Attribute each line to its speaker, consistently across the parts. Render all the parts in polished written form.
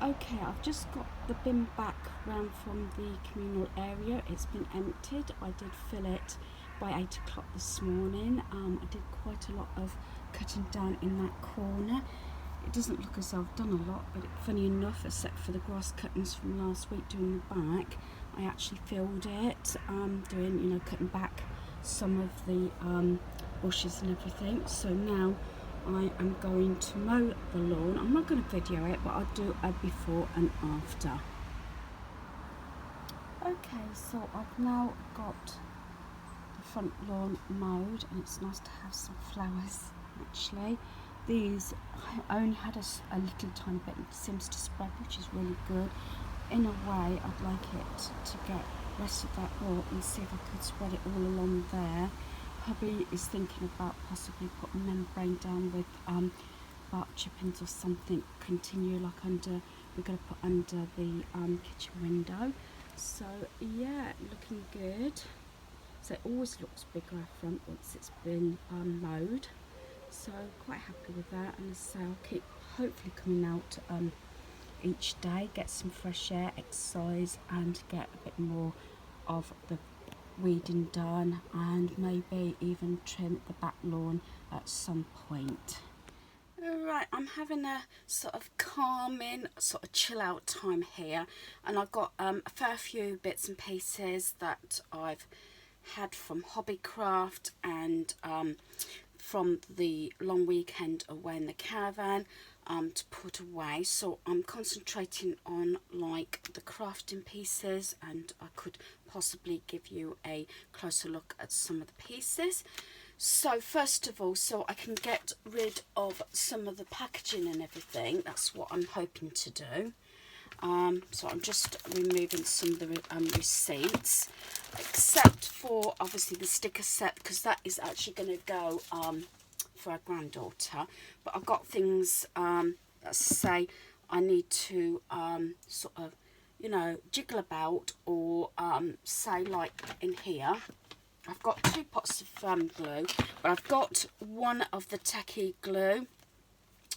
Speaker 1: Okay, I've just got the bin back round from the communal area. It's been emptied. I did fill it by 8 o'clock this morning. I did quite a lot of cutting down in that corner. It doesn't look as though I've done a lot, but funny enough, except for the grass cuttings from last week doing the back, I actually filled it, cutting back some of the bushes and everything. So now I am going to mow the lawn. I'm not going to video it, but I'll do a before and after. Okay, so I've now got the front lawn mowed, and it's nice to have some flowers actually. These, I only had a little tiny bit, it seems to spread, which is really good. In a way, I'd like it to get the rest of that wall and see if I could spread it all along there. Hubby is thinking about possibly putting membrane down with bark chippings or something, continue like under, we're going to put under the kitchen window. So yeah, looking good. So it always looks bigger up front once it's been mowed. So quite happy with that, and so I'll keep hopefully coming out each day, get some fresh air, exercise, and get a bit more of the weeding done, and maybe even trim the back lawn at some point. Alright, I'm having a sort of calming, sort of chill out time here, and I've got a fair few bits and pieces that I've had from Hobbycraft and from the long weekend away in the caravan to put away. So I'm concentrating on like the crafting pieces, and I could possibly give you a closer look at some of the pieces. So first of all, so I can get rid of some of the packaging and everything, that's what I'm hoping to do. So I'm just removing some of the receipts, except for obviously the sticker set, because that is actually going to go for our granddaughter. But I've got things that say I need to sort of, jiggle about, or say like in here. I've got 2 pots of glue, but I've got one of the tacky glue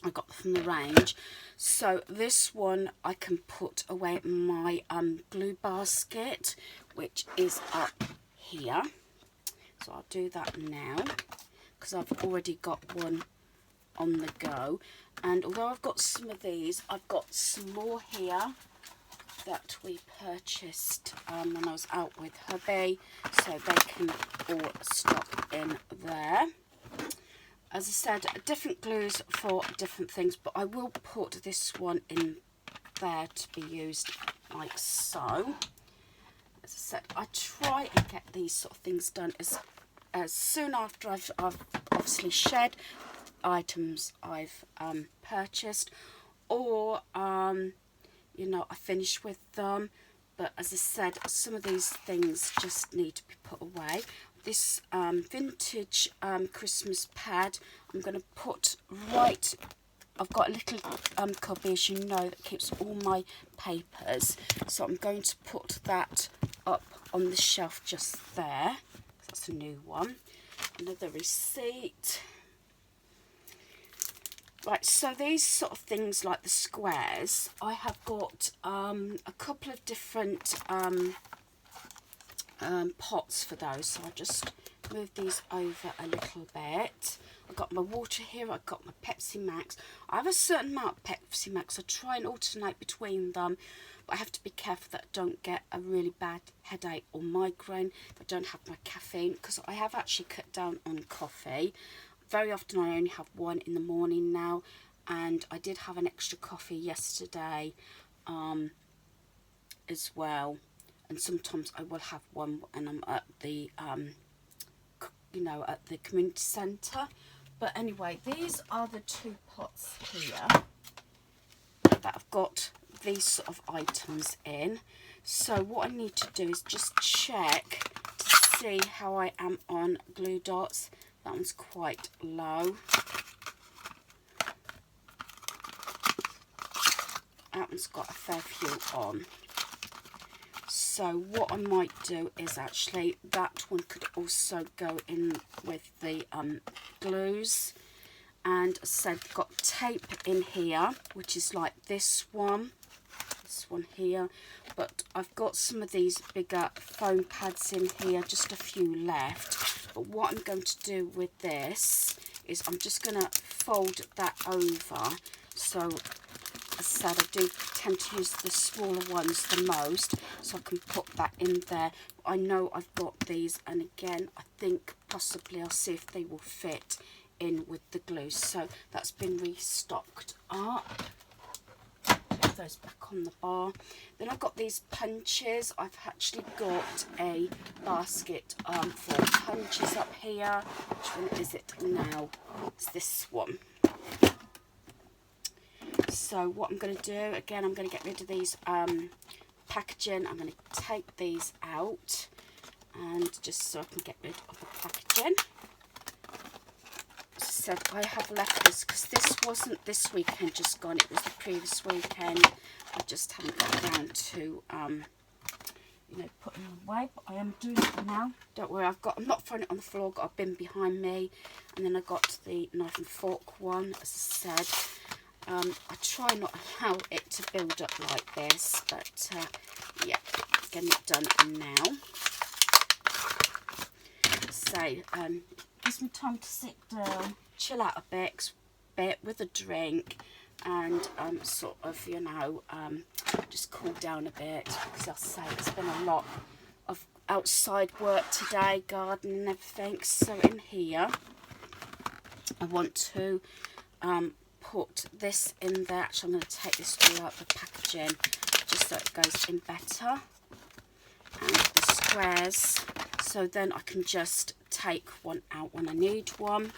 Speaker 1: I got from the range. So this one I can put away in my glue basket, which is up here. So I'll do that now, because I've already got one on the go. And although I've got some of these, I've got some more here that we purchased when I was out with hubby, so they can all stop in there. As I said, different glues for different things, but I will put this one in there to be used like so. As I said, I try and get these sort of things done as soon after I've obviously shed items I've purchased, or I finish with them. But as I said, some of these things just need to be put away. This vintage Christmas pad I'm going to put right, I've got a little cubby, as you know, that keeps all my papers, so I'm going to put that up on the shelf just there. That's a new one. Another receipt. Right, so these sort of things like the squares, I have got a couple of different pots for those, so I'll just move these over a little bit. I've got my water here, I've got my Pepsi Max. I have a certain amount of Pepsi Max, I try and alternate between them, but I have to be careful that I don't get a really bad headache or migraine if I don't have my caffeine, because I have actually cut down on coffee. Very often I only have one in the morning now, and I did have an extra coffee yesterday as well, and sometimes I will have one when I'm at the at the community centre. But anyway, these are the 2 pots here that I've got these sort of items in. So what I need to do is just check to see how I am on glue dots. That one's quite low. That one's got a fair few on. So what I might do is actually, that one could also go in with the glues. And as I said, got tape in here, which is like this one. this one here, but I've got some of these bigger foam pads in here, just a few left. But what I'm going to do with this is I'm just going to fold that over. So as I said, I do tend to use the smaller ones the most, so I can put that in there. I know I've got these, and again, I think possibly I'll see if they will fit in with the glue. So that's been restocked up. Put those back on the bar. Then I've got these punches. I've actually got a basket for punches up here. Which one is it now? It's this one. So what I'm going to do, again, I'm going to get rid of these packaging. I'm going to take these out, and just so I can get rid of the packaging. As I said, I have left this because this wasn't this weekend just gone, it was the previous weekend. I just haven't got around to you know, putting them away, but I am doing it now. Don't worry, I'm not throwing it on the floor. I've got a bin behind me, and then I got the knife and fork one. As I said, I try not to allow it to build up like this, but yeah, getting it done now. So gives me time to sit down, chill out a bit with a drink, and sort of, you know, just cool down a bit, because I'll say it's been a lot of outside work today, gardening and everything. So in here, I want to put this in there. Actually, I'm going to take this all out of the packaging just so it goes in better, and the squares, so then I can just take one out when I need one.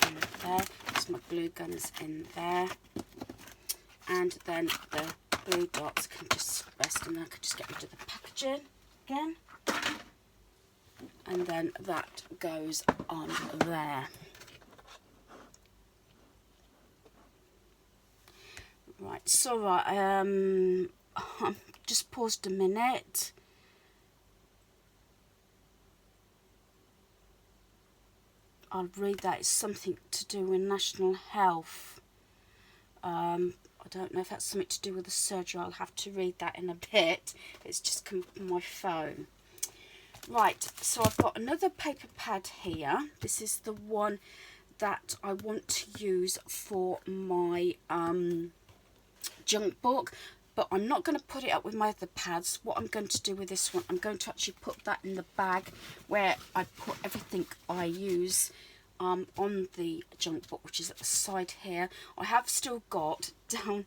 Speaker 1: In there, so my glue gun is in there, and then the glue dots can just rest, and then I can just get rid of the packaging again, and then that goes on there. Right, so I'm just paused a minute. I'll read that. It's something to do with national health. I don't know if that's something to do with the surgery. I'll have to read that in a bit. It's just come from my phone. Right, so I've got another paper pad here. This is the one that I want to use for my junk book, but I'm not going to put it up with my other pads. What I'm going to do with this one, I'm going to actually put that in the bag where I put everything I use on the junk book, which is at the side here. I have still got down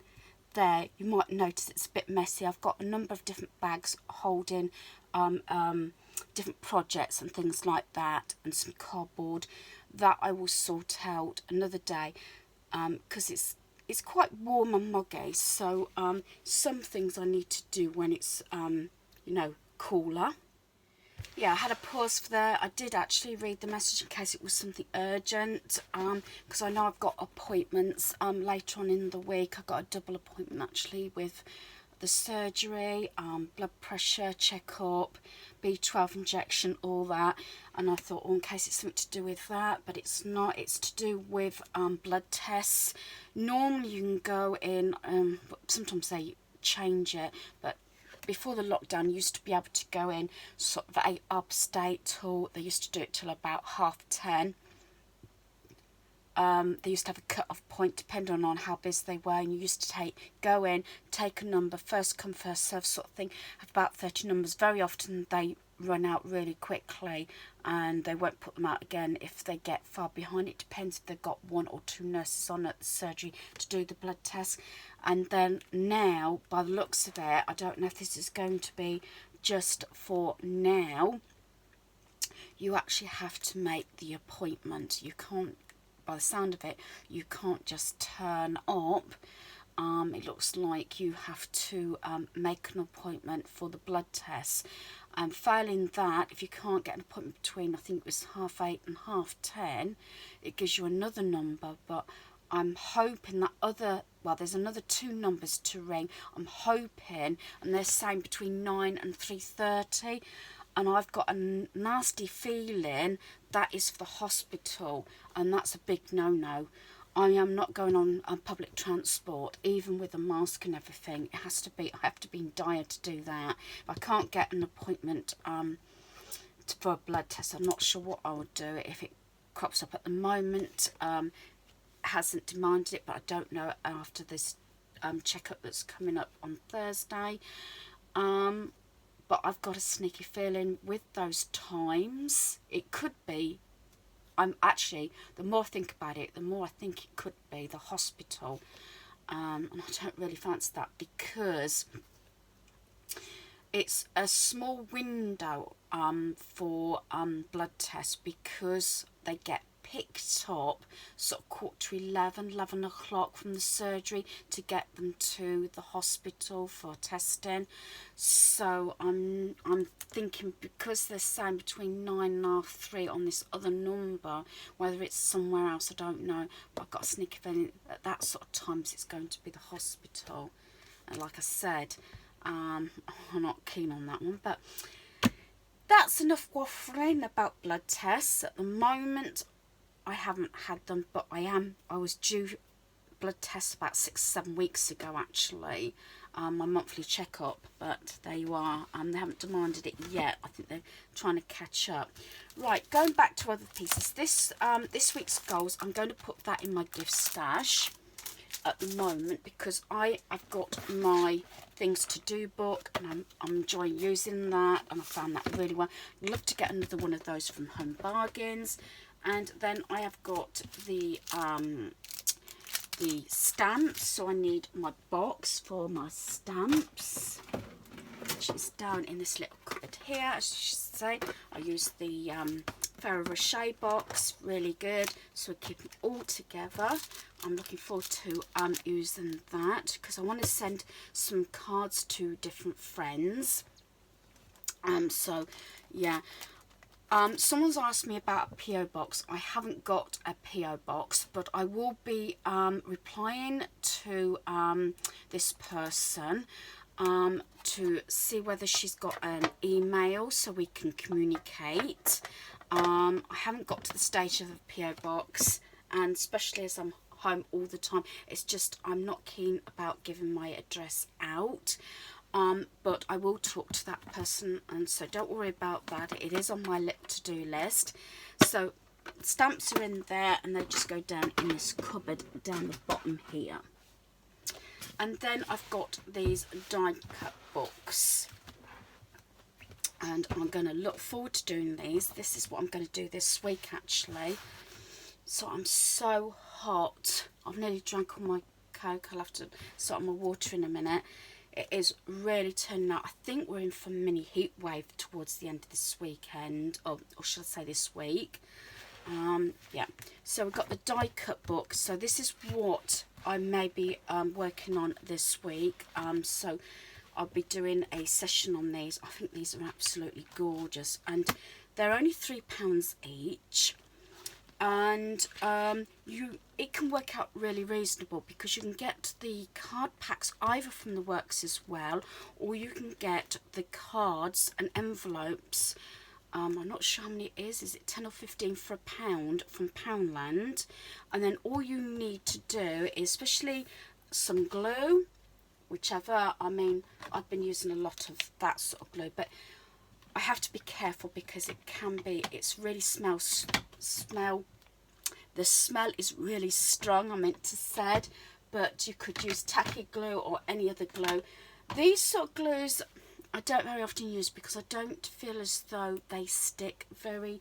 Speaker 1: there, you might notice it's a bit messy, I've got a number of different bags holding different projects and things like that, and some cardboard that I will sort out another day, because it's quite warm and muggy, so some things I need to do when it's you know, cooler. Yeah, I had a pause for there. I did actually read the message in case it was something urgent, because I know I've got appointments later on in the week. I've got a double appointment actually with the surgery, blood pressure check-up, B12 injection, all that. And I thought, oh, in case it's something to do with that, but it's not. It's to do with blood tests. Normally you can go in, but sometimes they change it, but before the lockdown, you used to be able to go in sort of 8 upstate till, they used to do it till about 10:30. They used to have a cut-off point depending on how busy they were, and you used to go in, take a number, first come first serve sort of thing, have about 30 numbers. Very often they run out really quickly, and they won't put them out again if they get far behind. It depends if they've got 1 or 2 nurses on at the surgery to do the blood test. And then now, by the looks of it, I don't know if this is going to be just for now, you actually have to make the appointment. You can't, by the sound of it, you can't just turn up. It looks like you have to make an appointment for the blood tests. And failing that, if you can't get an appointment between, I think it was 8:30 and 10:30, it gives you another number. But I'm hoping that there's another 2 numbers to ring. I'm hoping, and they're saying between 9 and 3:30. And I've got a nasty feeling that is for the hospital, and that's a big no-no. I am not going on public transport, even with a mask and everything. It has to be, I have to be in dire to do that. If I can't get an appointment for a blood test, I'm not sure what I would do if it crops up. At the moment, hasn't demanded it, but I don't know after this checkup that's coming up on Thursday. But I've got a sneaky feeling with those times, it could be, I'm actually, the more I think about it, the more I think it could be the hospital. And I don't really fancy that, because it's a small window for blood tests, because they get picked up sort of 11:15, 11 o'clock from the surgery to get them to the hospital for testing. So I'm thinking, because they're saying between 9 and half 3 on this other number, whether it's somewhere else I don't know, but I've got a sneaky feeling at that sort of times it's going to be the hospital. And like I said, I'm not keen on that one, but that's enough waffling about blood tests. At the moment I haven't had them, but I was due blood tests about 6-7 weeks ago actually, my monthly checkup, but there you are. They haven't demanded it yet. I think they're trying to catch up. Right, going back to other pieces, this week's goals, I'm going to put that in my gift stash at the moment, because I've got my things to do book, and I'm enjoying using that, and I found that really well. I'd love to get another one of those from Home Bargains. And then I have got the stamps, so I need my box for my stamps, which is down in this little cupboard here, as you should say. I use the Ferrero Rocher box, really good, so we keep it all together. I'm looking forward to using that, because I want to send some cards to different friends. So yeah. Someone's asked me about a PO box. I haven't got a PO box, but I will be replying to this person to see whether she's got an email so we can communicate. I haven't got to the stage of a PO box, and especially as I'm home all the time, it's just I'm not keen about giving my address out. But I will talk to that person, and so don't worry about that. It is on my to-do list. So stamps are in there, and they just go down in this cupboard down the bottom here. And then I've got these die cut books, and I'm going to look forward to doing these. This is what I'm going to do this week actually. So I'm so hot. I've nearly drank all my Coke. I'll have to sort my water in a minute. It is really turning out. I think we're in for a mini heat wave towards the end of this weekend, or should I say this week. Yeah, so we've got the die cut book. So this is what I may be working on this week. So I'll be doing a session on these. I think these are absolutely gorgeous, and they're only £3 each. And it can work out really reasonable, because you can get the card packs either from the Works as well, or you can get the cards and envelopes. I'm not sure how many it is it 10 or 15 for £1 from Poundland? And then all you need to do is, especially some glue, whichever. I mean, I've been using a lot of that sort of glue, but I have to be careful, because it can be, it's really the smell is really strong, I meant to say, but you could use tacky glue or any other glue. These sort of glues I don't very often use, because I don't feel as though they stick very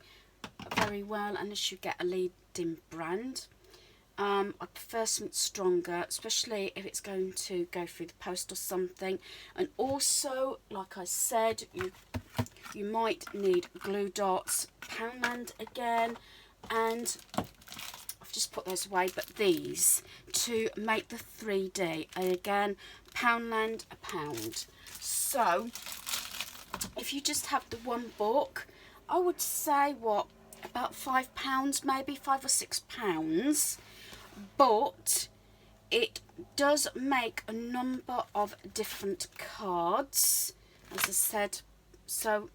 Speaker 1: well unless you get a leading brand. I prefer something stronger, especially if it's going to go through the post or something. And also, like I said, you might need glue dots, Poundland again, and I've just put those away, but these to make the 3D, and again, Poundland, £1. So if you just have the one book, I would say what, about £5, maybe £5 or £6, but it does make a number of different cards, as I said. So,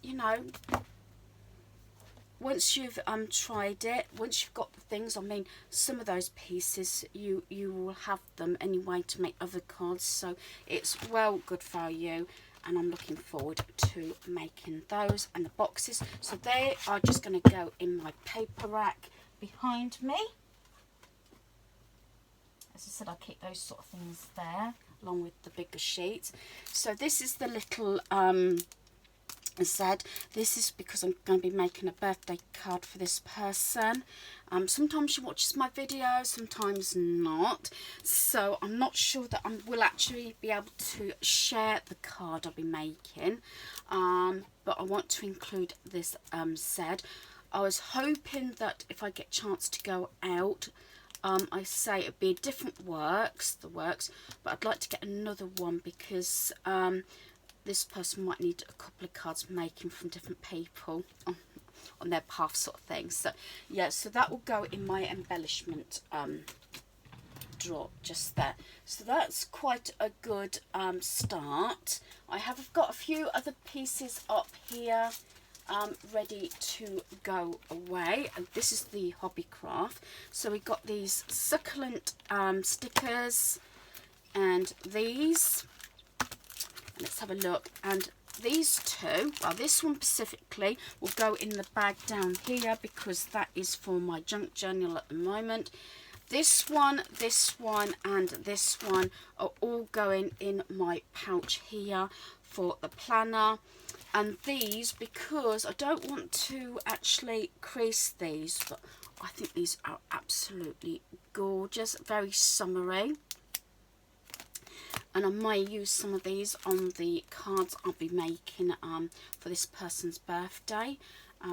Speaker 1: you know, once you've tried it, once you've got the things, I mean, some of those pieces you will have them anyway to make other cards, so it's well good value, and I'm looking forward to making those and the boxes. So they are just going to go in my paper rack behind me. As I said, I keep those sort of things there along with the bigger sheets. So this is the little I said, this is because I'm going to be making a birthday card for this person. Sometimes she watches my videos, sometimes not. So I'm not sure that I will actually be able to share the card I'll be making. But I want to include this said. I was hoping that if I get a chance to go out, I say it'd be a different the works, but I'd like to get another one because this person might need a couple of cards making from different people on their behalf, sort of thing. So yeah, so that will go in my embellishment drawer just there. So that's quite a good start. I have got a few other pieces up here ready to go away, and this is the Hobbycraft. So we got these succulent stickers and these. Let's have a look. And these two, well, this one specifically will go in the bag down here because that is for my junk journal at the moment. This one, and this one are all going in my pouch here for the planner. And these, because I don't want to actually crease these, but I think these are absolutely gorgeous, very summery. And I may use some of these on the cards I'll be making for this person's birthday,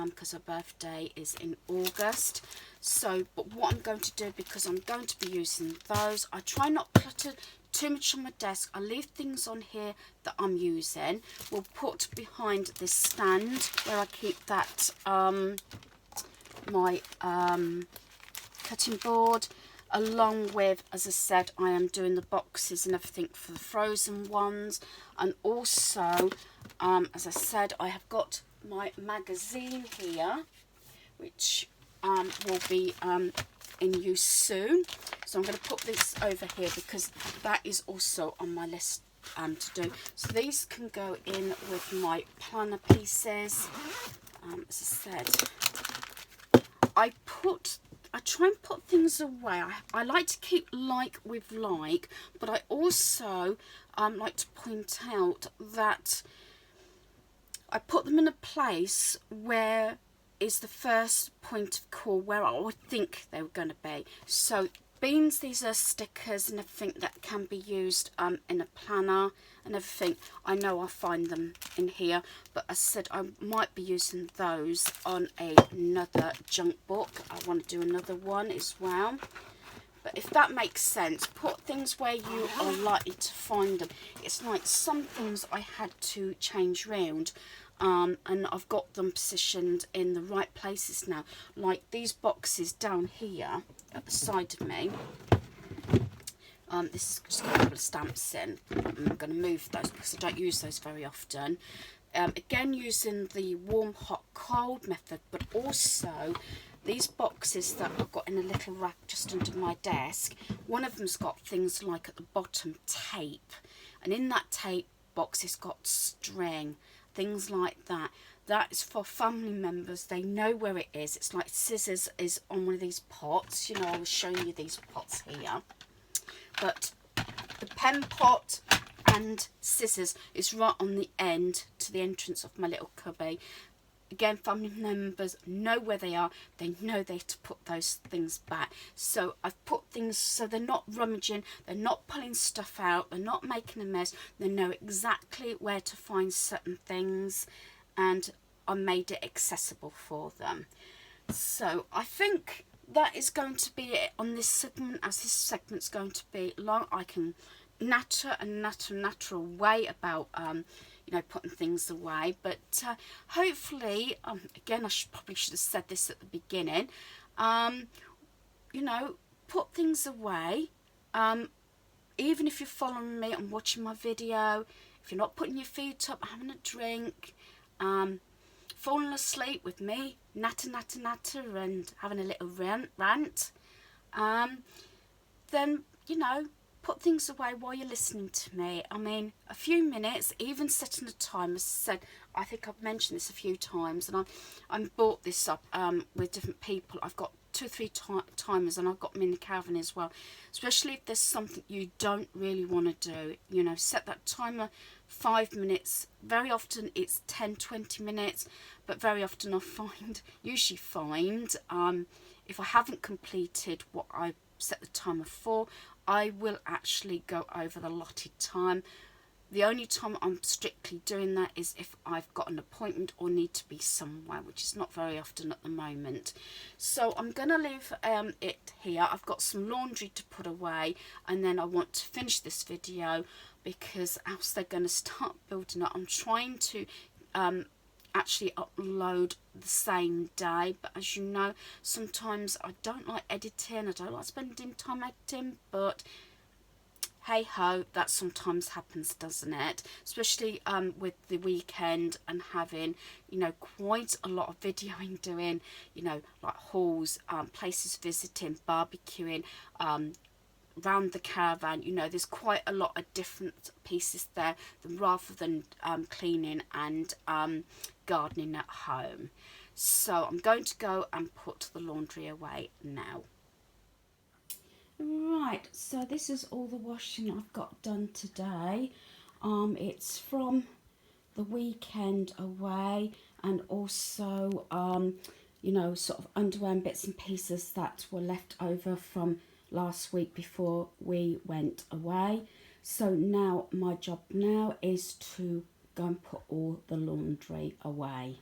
Speaker 1: because her birthday is in August. So, but what I'm going to do, because I'm going to be using those, I try not to clutter too much on my desk. I leave things on here that I'm using. We'll put behind this stand where I keep that my cutting board, along with, as I said, I am doing the boxes and everything for the frozen ones. And also, as I said, I have got my magazine here, which will be in use soon. So I'm going to put this over here because that is also on my list to do. So these can go in with my planner pieces. As I said, I try and put things away. I like to keep like with like, but I also like to point out that I put them in a place where is the first point of call where I would think they were going to be. So beans, these are stickers and everything that can be used in a planner and everything. I know I'll find them in here, but I said I might be using those on another junk book. I want to do another one as well. But if that makes sense, put things where you are likely to find them. It's like some things I had to change round, and I've got them positioned in the right places now. Like these boxes down here at the side of me. This is just got a couple of stamps in. I'm going to move those because I don't use those very often. Again, using the warm, hot, cold method, but also these boxes that I've got in a little rack just under my desk. One of them's got things like at the bottom tape, and in that tape box it's got string, things like that. That is for family members. They know where it is. It's like scissors is on one of these pots. You know, I was showing you these pots here. But the pen pot and scissors is right on the end to the entrance of my little cubby. Again, family members know where they are. They know they have to put those things back. So I've put things so they're not rummaging. They're not pulling stuff out. They're not making a mess. They know exactly where to find certain things. And I made it accessible for them. So I think that is going to be it on this segment. As this segment's going to be long, I can natter and natter away about you know, putting things away. But hopefully, again, I probably should have said this at the beginning. You know, put things away. Even if you're following me and watching my video, if you're not putting your feet up, having a drink, fallen asleep with me, natter, natter, natter, and having a little rant, then, you know, put things away while you're listening to me. I mean, a few minutes, even setting a timer. As I said, I think I've mentioned this a few times, and I bought this up with different people. I've got 2 or 3 timers, and I've got them in the caravan as well. Especially if there's something you don't really want to do, you know, set that timer 5 minutes. Very often it's 10-20 minutes, but very often I usually find if I haven't completed what I set the timer for, I will actually go over the allotted time. The only time I'm strictly doing that is if I've got an appointment or need to be somewhere, which is not very often at the moment. So I'm going to leave it here. I've got some laundry to put away, and then I want to finish this video because else they're going to start building up. I'm trying to actually upload the same day, but as you know, sometimes I don't like editing, I don't like spending time editing, but hey ho, that sometimes happens, doesn't it? Especially with the weekend and having, you know, quite a lot of videoing doing, you know, like hauls, places visiting, barbecuing, around the caravan. You know, there's quite a lot of different pieces there rather than cleaning and gardening at home. So I'm going to go and put the laundry away now. Right, so this is all the washing I've got done today. It's from the weekend away, and also you know, sort of underwear and bits and pieces that were left over from last week before we went away. So now my job now is to go and put all the laundry away.